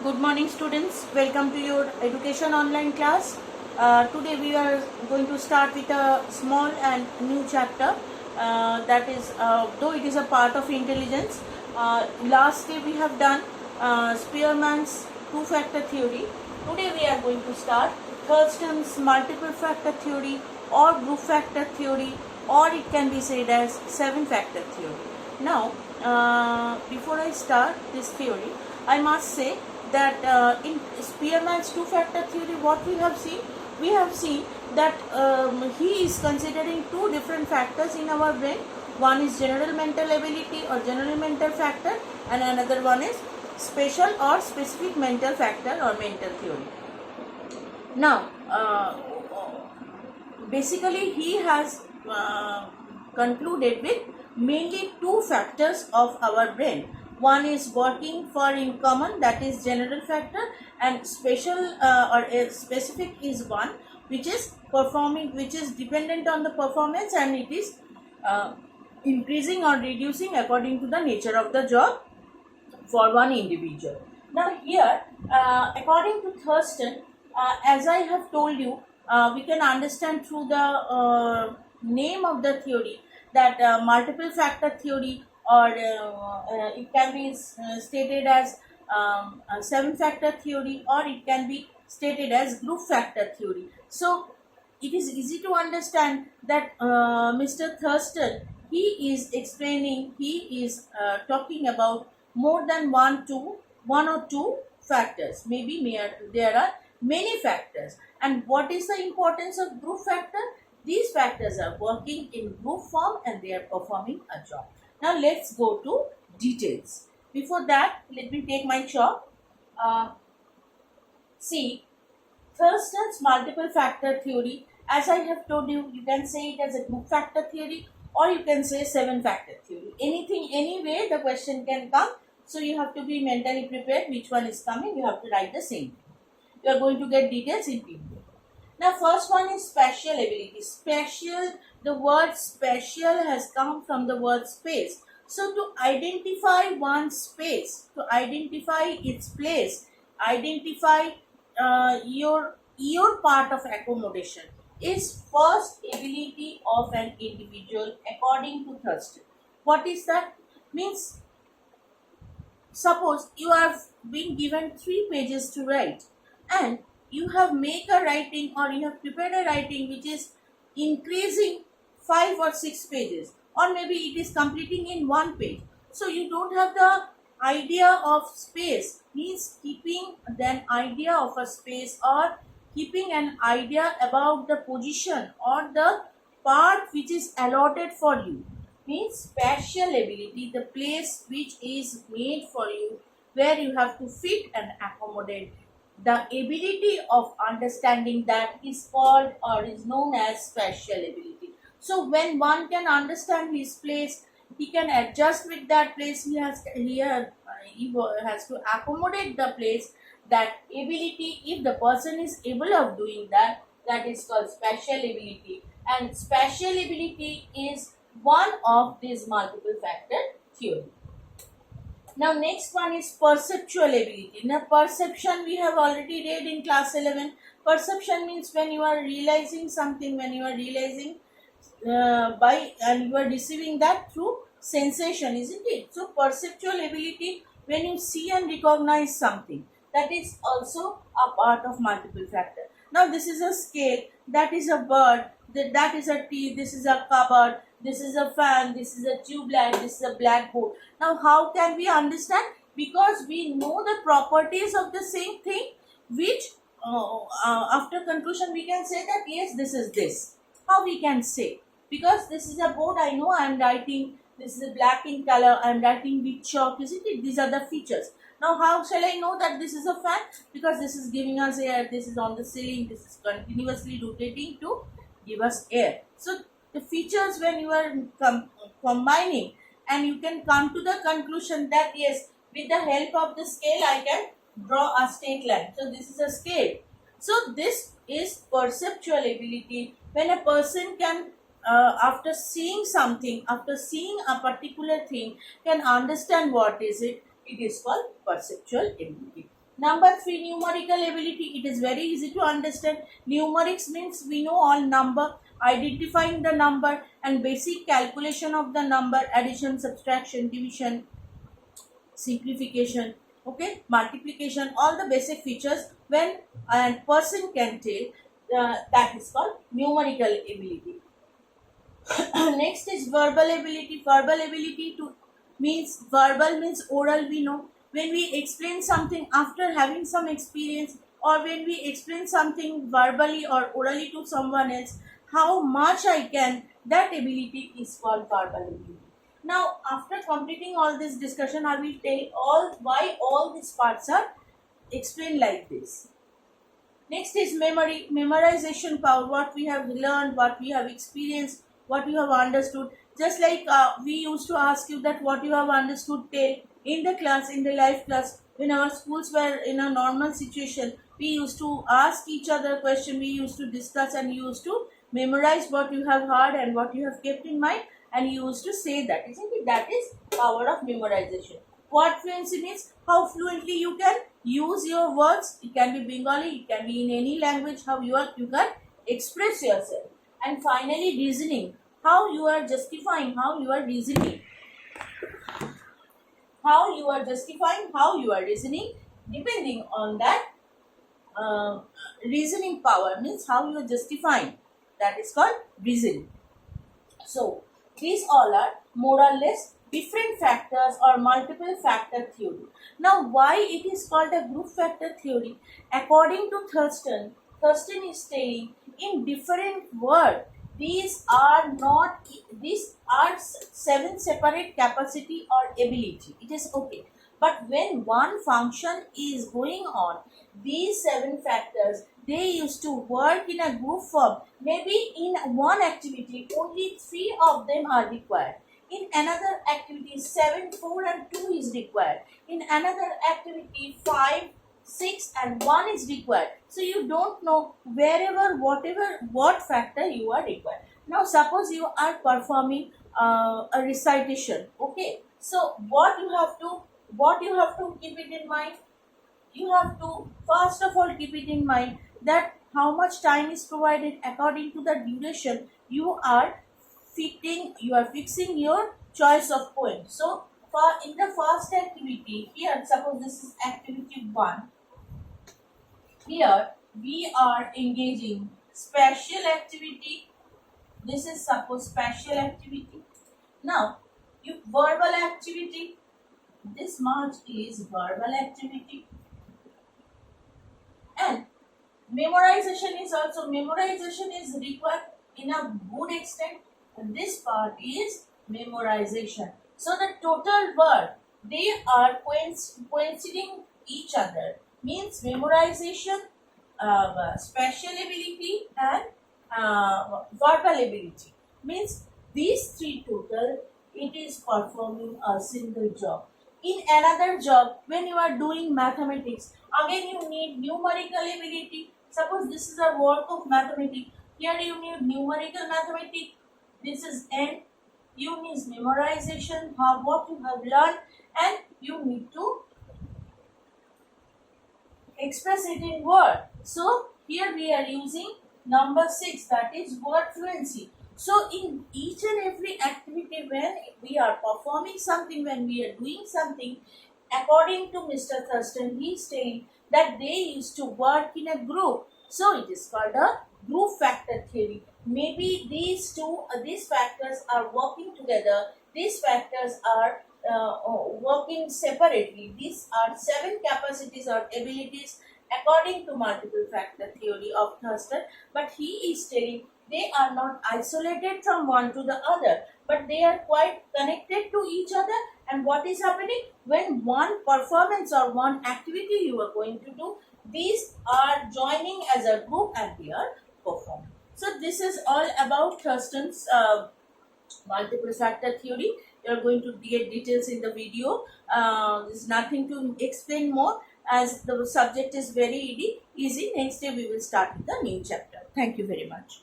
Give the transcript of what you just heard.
Good morning students, welcome to your education online class. Today we are going to start with a small and new chapter that is though it is a part of intelligence. Last day we have done Spearman's two-factor theory. Today we are going to start Thurston's multiple factor theory or group factor theory, or it can be said as seven-factor theory. Now before I start this theory, I must say that in Spearman's two-factor theory, what we have seen? We have seen that he is considering two different factors in our brain. One is general mental ability or general mental factor, and another one is special or specific mental factor or mental theory. Now, basically he has concluded with mainly two factors of our brain. One is working for in common, that is general factor, and special or specific is one which is performing, which is dependent on the performance, and it is increasing or reducing according to the nature of the job for one individual. Now here, according to Thurston, as I have told you, we can understand through the name of the theory that multiple factor theory, or it can be stated as seven factor theory, or it can be stated as group factor theory. So it is easy to understand that Mr. Thurston, he is explaining, he is talking about more than one or two factors. Maybe there are many factors. And what is the importance of group factor? These factors are working in group form and they are performing a job. Now let's go to details. Before that, let me take my chalk. See, Thurston's multiple factor theory, as I have told you, you can say it as a group factor theory, or you can say seven factor theory. Anything, any way the question can come. So you have to be mentally prepared which one is coming. You have to write the same. You are going to get details in PDF. Now first one is spatial ability. Spatial, the word spatial has come from the word space. So to identify one space, to identify its place, identify your part of accommodation is first ability of an individual according to Thurston. What is that? Means suppose you have been given 3 pages to write, and you have made a writing, or you have prepared a writing which is increasing 5 or 6 pages, or maybe it is completing in 1 page. So you don't have the idea of space, means keeping an idea of a space, or keeping an idea about the position or the part which is allotted for you. Means spatial ability, the place which is made for you, where you have to fit and accommodate. The ability of understanding that is called or is known as spatial ability. So when one can understand his place, he can adjust with that place. He has to accommodate the place. That ability, if the person is able of doing that, that is called spatial ability. And spatial ability is one of these multiple factor theory. Now next one is perceptual ability. Now perception we have already read in class 11. Perception means when you are realizing something, when you are realizing and you are receiving that through sensation, isn't it? So perceptual ability, when you see and recognize something, that is also a part of multiple factor. Now this is a scale, that is a bird, that is a tea, this is a cupboard, this is a fan, this is a tube light, this is a blackboard. Now how can we understand? Because we know the properties of the same thing, which after conclusion we can say that yes, this is this. How we can say? Because this is a board, I know I am writing, this is a black in color, I am writing with chalk, isn't it? These are the features. Now how shall I know that this is a fan? Because this is giving us air, this is on the ceiling, this is continuously rotating to give us air. So the features, when you are combining, and you can come to the conclusion that yes, with the help of the scale I can draw a straight line. So this is a scale. So this is perceptual ability, when a person can after seeing something, after seeing a particular thing, can understand what is it. It is called perceptual ability. Number 3, numerical ability. It is very easy to understand. Numerics means we know all number, identifying the number and basic calculation of the number, addition, subtraction, division, simplification, okay, multiplication, all the basic features when a person can tell, that is called numerical ability. Next is verbal ability. Verbal ability to means verbal means oral, we know. When we explain something after having some experience, or when we explain something verbally or orally to someone else, how much I can, that ability is called verbal ability. Now, after completing all this discussion, I will tell all why all these parts are explained like this. Next is memory, memorization power, what we have learned, what we have experienced, what you have understood. Just like we used to ask you that what you have understood till in the class, in the live class, when our schools were in a normal situation, we used to ask each other question, we used to discuss and used to memorize what you have heard and what you have kept in mind, and you used to say that, isn't it? That is power of memorization. What fluency means, how fluently you can use your words. It can be Bengali, it can be in any language, how you can express yourself. And finally, reasoning, how you are justifying, how you are reasoning, how you are justifying, how you are reasoning, depending on that reasoning power means how you are justifying. That is called reasoning. So, these all are more or less different factors or multiple factor theory. Now, why it is called a group factor theory? According to Thurston is saying in different words, these are 7 separate capacity or ability. It is okay. But when one function is going on, these 7 factors, they used to work in a group form. Maybe in one activity, only 3 of them are required. In another activity, 7, 4 and 2 is required. In another activity, 5, 6 and 1 is required. So you don't know what factor you are required. Now suppose you are performing a recitation. Okay. So what you have to keep it in mind? You have to first of all keep it in mind that how much time is provided. According to the duration, you are fixing your choice of poem. So in the first activity, here suppose this is activity 1. Here we are engaging spatial activity. This is suppose spatial activity. Now verbal activity. This much is verbal activity. And memorization is required in a good extent. And this part is memorization. So the total word, they are coinciding each other. Means memorization, spatial ability and verbal ability. Means these 3 total, it is performing a single job. In another job, when you are doing mathematics, again you need numerical ability. Suppose this is a work of mathematics. Here you need numerical mathematics. This is N. U means memorization, what you have learned, and you need to express it in word. So here we are using number 6, that is word fluency. So in each and every activity, when we are performing something, when we are doing something, according to Mr. Thurston, he is saying that they used to work in a group. So it is called a group factor theory. Maybe these factors are working together. These factors are working separately. These are 7 capacities or abilities according to multiple factor theory of Thurston. But he is saying they are not isolated from one to the other, but they are quite connected to each other. And what is happening? When one performance or one activity you are going to do, these are joining as a group and they are performing. So this is all about Thurston's multiple factor theory. You are going to get details in the video. There's nothing to explain more as the subject is very easy. Next day we will start with the new chapter. Thank you very much.